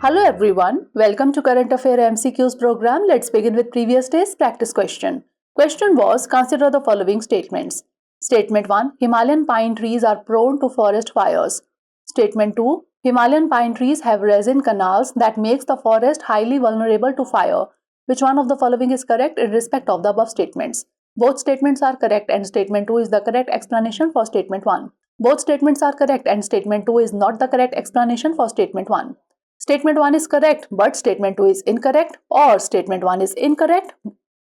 Hello everyone, welcome to Current Affairs MCQs program. Let's begin with previous day's practice question. Question was, consider the following statements. Statement 1, Himalayan pine trees are prone to forest fires. Statement 2, Himalayan pine trees have resin canals that makes the forest highly vulnerable to fire. Which one of the following is correct in respect of the above statements? Both statements are correct and statement 2 is the correct explanation for statement 1. Both statements are correct and statement 2 is not the correct explanation for statement 1. Statement 1 is correct, but statement 2 is incorrect, or statement 1 is incorrect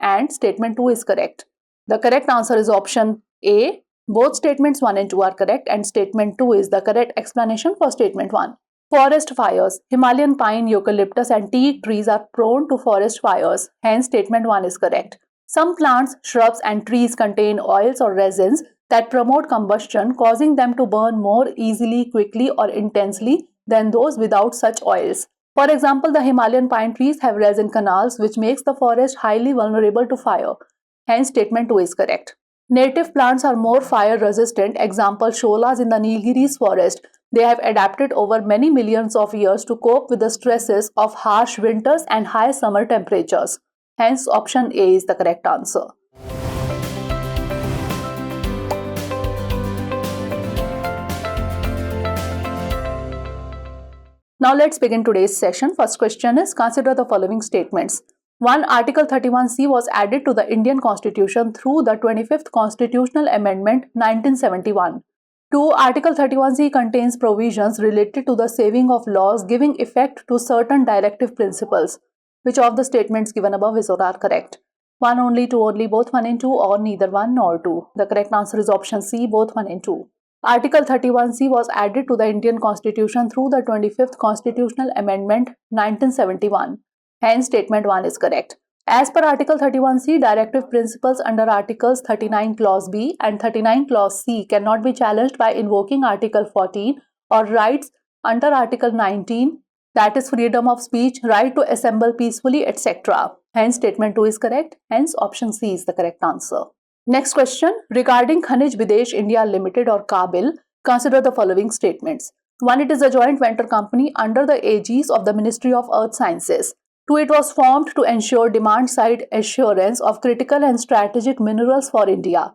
and statement 2 is correct. The correct answer is option A. Both statements 1 and 2 are correct and statement 2 is the correct explanation for statement 1. Forest fires. Himalayan pine, eucalyptus and teak trees are prone to forest fires. Hence, statement 1 is correct. Some plants, shrubs and trees contain oils or resins that promote combustion, causing them to burn more easily, quickly or intensely than those without such oils. For example, the Himalayan pine trees have resin canals which makes the forest highly vulnerable to fire. Hence, statement 2 is correct. Native plants are more fire resistant. Example, sholas in the Nilgiris forest. They have adapted over many millions of years to cope with the stresses of harsh winters and high summer temperatures. Hence, option A is the correct answer. Now let's begin today's session. First question is, consider the following statements. 1. Article 31C was added to the Indian Constitution through the 25th Constitutional Amendment 1971. 2. Article 31C contains provisions related to the saving of laws giving effect to certain directive principles. Which of the statements given above is or are correct? 1 only, 2 only, both 1 and 2, or neither 1 nor 2. The correct answer is option C, both 1 and 2. Article 31C was added to the Indian Constitution through the 25th Constitutional Amendment 1971. Hence, statement 1 is correct. As per Article 31C, directive principles under Articles 39 Clause B and 39 Clause C cannot be challenged by invoking Article 14 or rights under Article 19, that is freedom of speech, right to assemble peacefully, etc. Hence, statement 2 is correct. Hence, option C is the correct answer. Next question, regarding Khanij Videsh India Limited or KABIL, consider the following statements. 1. It is a joint venture company under the aegis of the Ministry of Earth Sciences. 2. It was formed to ensure demand-side assurance of critical and strategic minerals for India.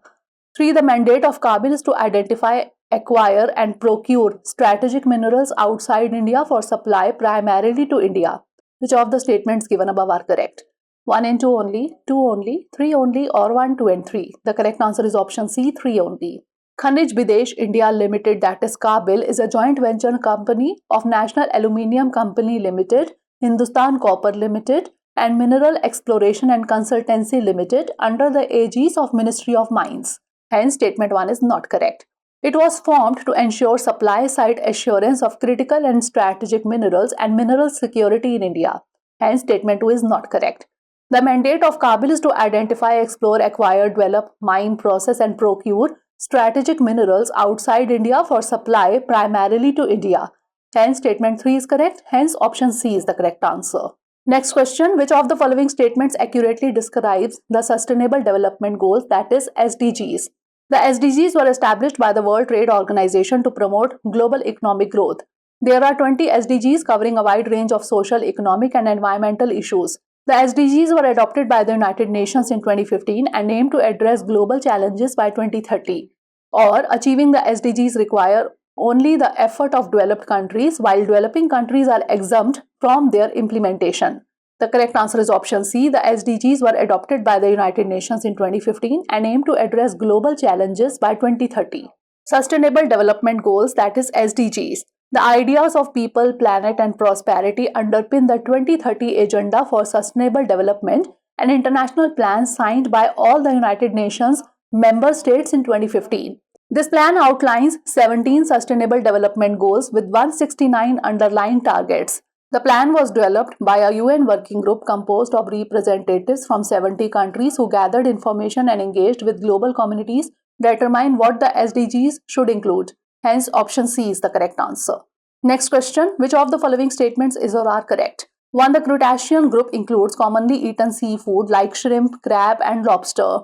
3. The mandate of KABIL is to identify, acquire and procure strategic minerals outside India for supply primarily to India. Which of the statements given above are correct? 1 and 2 only, 2 only, 3 only, or 1, 2 and 3. The correct answer is option C, 3 only. Khanij Videsh India Limited, that is KABIL, is a joint venture company of National Aluminium Company Limited, Hindustan Copper Limited and Mineral Exploration and Consultancy Limited under the aegis of Ministry of Mines. Hence, statement 1 is not correct. It was formed to ensure supply-side assurance of critical and strategic minerals and mineral security in India. Hence, statement 2 is not correct. The mandate of KABIL is to identify, explore, acquire, develop, mine, process and procure strategic minerals outside India for supply primarily to India. Hence, statement 3 is correct. Hence, option C is the correct answer. Next question, which of the following statements accurately describes the Sustainable Development Goals, that is SDGs? The SDGs were established by the World Trade Organization to promote global economic growth. There are 20 SDGs covering a wide range of social, economic and environmental issues. The SDGs were adopted by the United Nations in 2015 and aim to address global challenges by 2030. Or, achieving the SDGs require only the effort of developed countries, while developing countries are exempt from their implementation. The correct answer is option C. The SDGs were adopted by the United Nations in 2015 and aim to address global challenges by 2030. Sustainable Development Goals, that is SDGs. The ideas of people, planet and prosperity underpin the 2030 Agenda for Sustainable Development, an international plan signed by all the United Nations member states in 2015. This plan outlines 17 Sustainable Development Goals with 169 underlying targets. The plan was developed by a UN working group composed of representatives from 70 countries who gathered information and engaged with global communities to determine what the SDGs should include. Hence, option C is the correct answer. Next question, which of the following statements is or are correct? 1. The crustacean group includes commonly eaten seafood like shrimp, crab and lobster.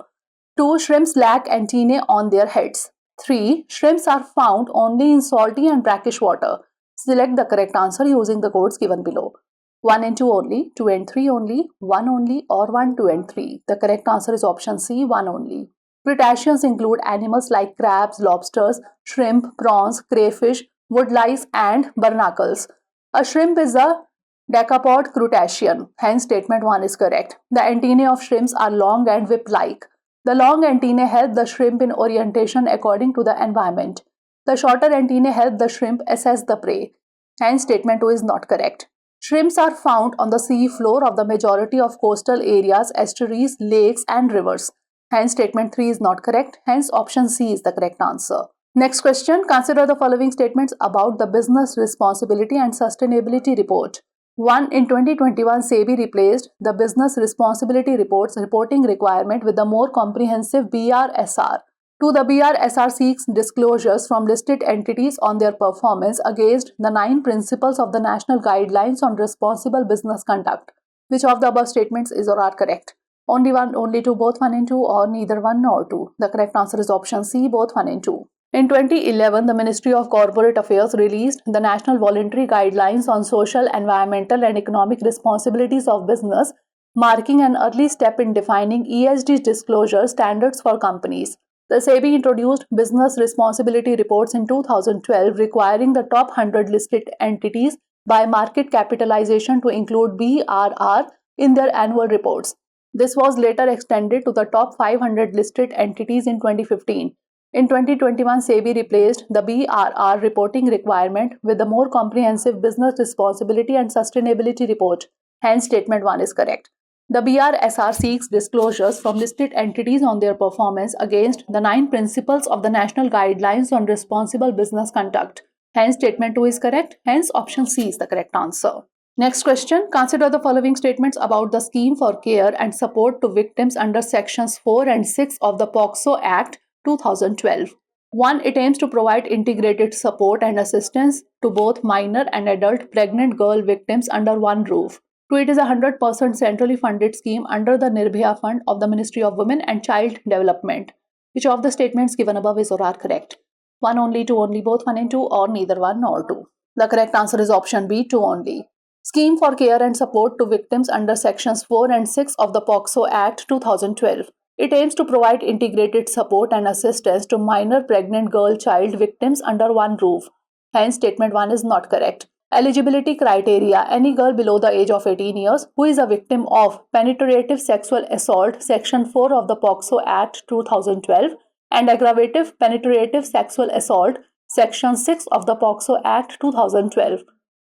2. Shrimps lack antennae on their heads. 3. Shrimps are found only in salty and brackish water. Select the correct answer using the codes given below. 1 and 2 only, 2 and 3 only, 1 only, or 1, 2 and 3. The correct answer is option C, 1 only. Crustaceans include animals like crabs, lobsters, shrimp, prawns, crayfish, woodlice, and barnacles. A shrimp is a decapod crustacean. Hence, statement 1 is correct. The antennae of shrimps are long and whip-like. The long antennae help the shrimp in orientation according to the environment. The shorter antennae help the shrimp assess the prey. Hence, statement 2 is not correct. Shrimps are found on the sea floor of the majority of coastal areas, estuaries, lakes, and rivers. Hence, statement 3 is not correct. Hence, option C is the correct answer. Next question. Consider the following statements about the Business Responsibility and Sustainability Report. 1. In 2021, SEBI replaced the Business Responsibility Reports reporting requirement with a more comprehensive BRSR. 2. The BRSR seeks disclosures from listed entities on their performance against the 9 principles of the National Guidelines on Responsible Business Conduct. Which of the above statements is or are correct? Only 1, only 2, both 1 and 2, or neither 1 nor 2. The correct answer is option C, both 1 and 2. In 2011, the Ministry of Corporate Affairs released the National Voluntary Guidelines on Social, Environmental and Economic Responsibilities of Business, marking an early step in defining ESG disclosure standards for companies. The SEBI introduced business responsibility reports in 2012, requiring the top 100 listed entities by market capitalization to include BRR in their annual reports. This was later extended to the top 500 listed entities in 2015. In 2021, SEBI replaced the BRR reporting requirement with the more comprehensive Business Responsibility and Sustainability Report. Hence, statement 1 is correct. The BRSR seeks disclosures from listed entities on their performance against the 9 principles of the National Guidelines on Responsible Business Conduct. Hence, statement 2 is correct. Hence, option C is the correct answer. Next question. Consider the following statements about the scheme for care and support to victims under sections 4 and 6 of the POCSO Act 2012. 1. It aims to provide integrated support and assistance to both minor and adult pregnant girl victims under one roof. 2. It is a 100% centrally funded scheme under the Nirbhaya Fund of the Ministry of Women and Child Development. Which of the statements given above is or are correct? 1 only, 2 only, both 1 and 2, or neither 1 nor 2. The correct answer is option B, 2 only. Scheme for care and support to victims under sections 4 and 6 of the POCSO Act 2012. It aims to provide integrated support and assistance to minor pregnant girl child victims under one roof. Hence, statement 1 is not correct. Eligibility criteria. Any girl below the age of 18 years who is a victim of penetrative sexual assault, section 4 of the POCSO Act 2012, and aggravative penetrative sexual assault, section 6 of the POCSO Act 2012.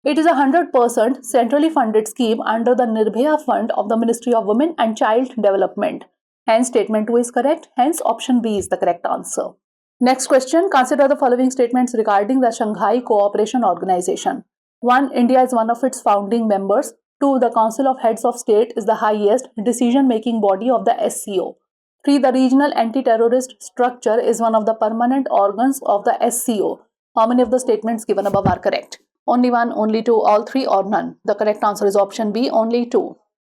It is a 100% centrally funded scheme under the Nirbhaya Fund of the Ministry of Women and Child Development. Hence, statement 2 is correct. Hence, option B is the correct answer. Next question. Consider the following statements regarding the Shanghai Cooperation Organization. 1. India is one of its founding members. 2. The Council of Heads of State is the highest decision-making body of the SCO. 3. The Regional Anti-Terrorist Structure is one of the permanent organs of the SCO. How many of the statements given above are correct? Only 1, only 2, all 3, or none. The correct answer is option B, only 2.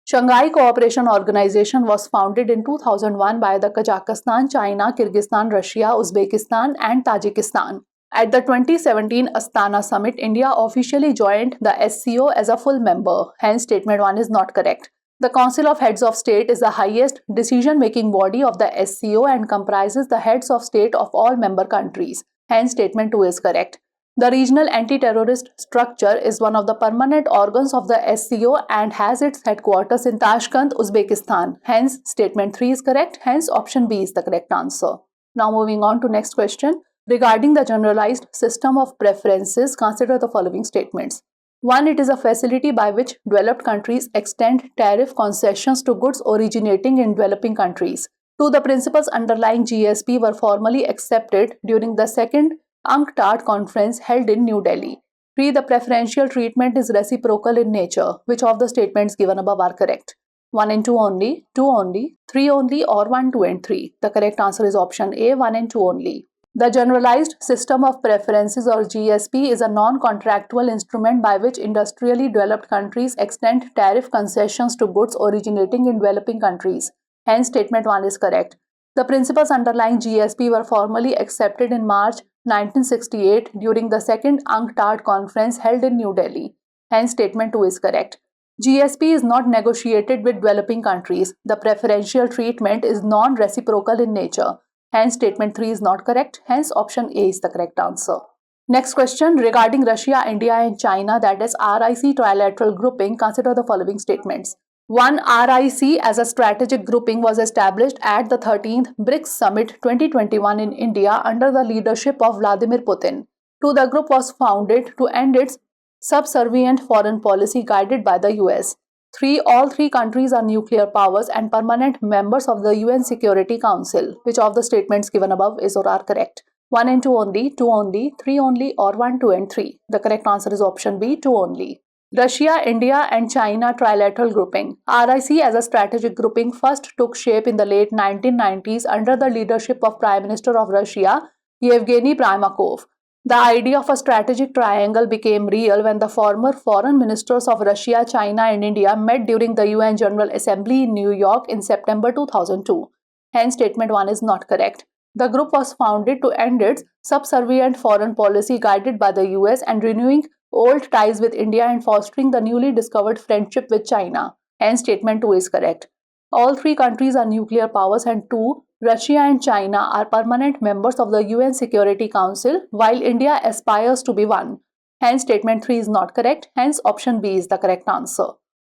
Shanghai Cooperation Organization was founded in 2001 by the Kazakhstan, China, Kyrgyzstan, Russia, Uzbekistan, and Tajikistan. At the 2017 Astana Summit, India officially joined the SCO as a full member. Hence, statement 1 is not correct. The Council of Heads of State is the highest decision-making body of the SCO and comprises the heads of state of all member countries. Hence, statement 2 is correct. The Regional Anti-Terrorist Structure is one of the permanent organs of the SCO and has its headquarters in Tashkent, Uzbekistan. Hence, statement 3 is correct. Hence, option B is the correct answer. Now, moving on to next question. Regarding the generalized system of preferences, consider the following statements. 1. It is a facility by which developed countries extend tariff concessions to goods originating in developing countries. 2. The principles underlying GSP were formally accepted during the second UNCTAD conference held in New Delhi. 3. The preferential treatment is reciprocal in nature. Which of the statements given above are correct? 1 and 2 only, 2 only, 3 only, or 1, 2 and 3. The correct answer is option A, 1 and 2 only. The Generalized System of Preferences or GSP is a non-contractual instrument by which industrially developed countries extend tariff concessions to goods originating in developing countries. Hence, statement 1 is correct. The principles underlying GSP were formally accepted in March 1968 during the second UNCTAD conference held in New Delhi. Hence, statement 2 is correct. GSP is not negotiated with developing countries. The preferential treatment is non-reciprocal in nature. Hence, statement 3 is not correct. Hence, option A is the correct answer. Next question regarding Russia, India and China, that is RIC trilateral grouping, consider the following statements. 1. RIC as a strategic grouping was established at the 13th BRICS Summit 2021 in India under the leadership of Vladimir Putin. 2. The group was founded to end its subservient foreign policy guided by the US. 3. All three countries are nuclear powers and permanent members of the UN Security Council. Which of the statements given above is or are correct? 1 and 2 only, 2 only, 3 only, or 1, 2 and 3? The correct answer is option B, 2 only. Russia, India and China trilateral grouping. RIC as a strategic grouping first took shape in the late 1990s under the leadership of Prime Minister of Russia, Yevgeny Primakov. The idea of a strategic triangle became real when the former foreign ministers of Russia, China and India met during the UN General Assembly in New York in September 2002. Hence, statement 1 is not correct. The group was founded to end its subservient foreign policy guided by the US and renewing old ties with India and fostering the newly discovered friendship with China. Hence, statement 2 is correct. All three countries are nuclear powers and 2. Russia and China are permanent members of the UN Security Council, while India aspires to be one. Hence, statement 3 is not correct. Hence, option B is the correct answer.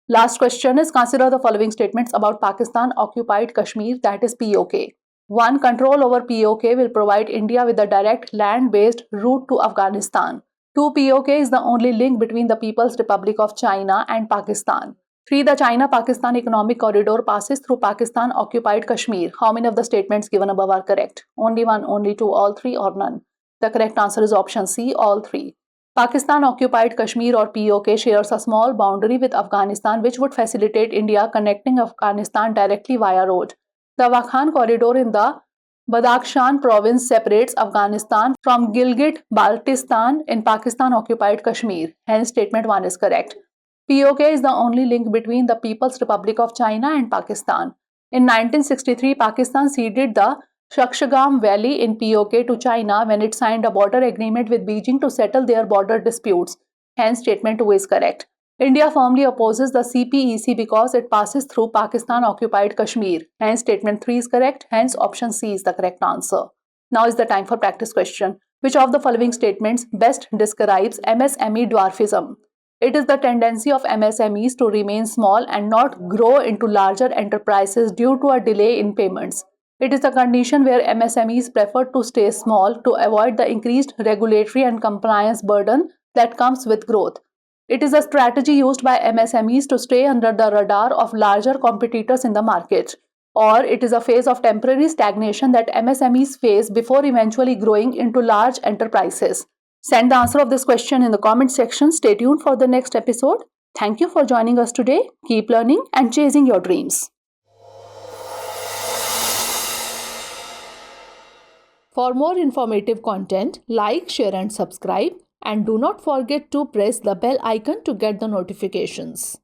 Last question is consider the following statements about Pakistan occupied Kashmir, that is POK. 1. Control over POK will provide India with a direct land-based route to Afghanistan. 2. POK is the only link between the People's Republic of China and Pakistan. 3. The China-Pakistan Economic Corridor passes through Pakistan-occupied Kashmir. How many of the statements given above are correct? Only 1, only 2, all 3 or none? The correct answer is option C, all 3. Pakistan-occupied Kashmir or POK shares a small boundary with Afghanistan which would facilitate India connecting Afghanistan directly via road. The Wakhan Corridor in the Badakhshan province separates Afghanistan from Gilgit-Baltistan in Pakistan-occupied Kashmir. Hence, statement 1 is correct. POK is the only link between the People's Republic of China and Pakistan. In 1963, Pakistan ceded the Shakshagam Valley in POK to China when it signed a border agreement with Beijing to settle their border disputes. Hence, statement 2 is correct. India firmly opposes the CPEC because it passes through Pakistan-occupied Kashmir. Hence, statement 3 is correct. Hence, option C is the correct answer. Now is the time for practice question. Which of the following statements best describes MSME dwarfism? It is the tendency of MSMEs to remain small and not grow into larger enterprises due to a delay in payments. It is a condition where MSMEs prefer to stay small to avoid the increased regulatory and compliance burden that comes with growth. It is a strategy used by MSMEs to stay under the radar of larger competitors in the market. Or it is a phase of temporary stagnation that MSMEs face before eventually growing into large enterprises. Send the answer of this question in the comment section. Stay tuned for the next episode. Thank you for joining us today. Keep learning and chasing your dreams. For more informative content, like, share and subscribe. And do not forget to press the bell icon to get the notifications.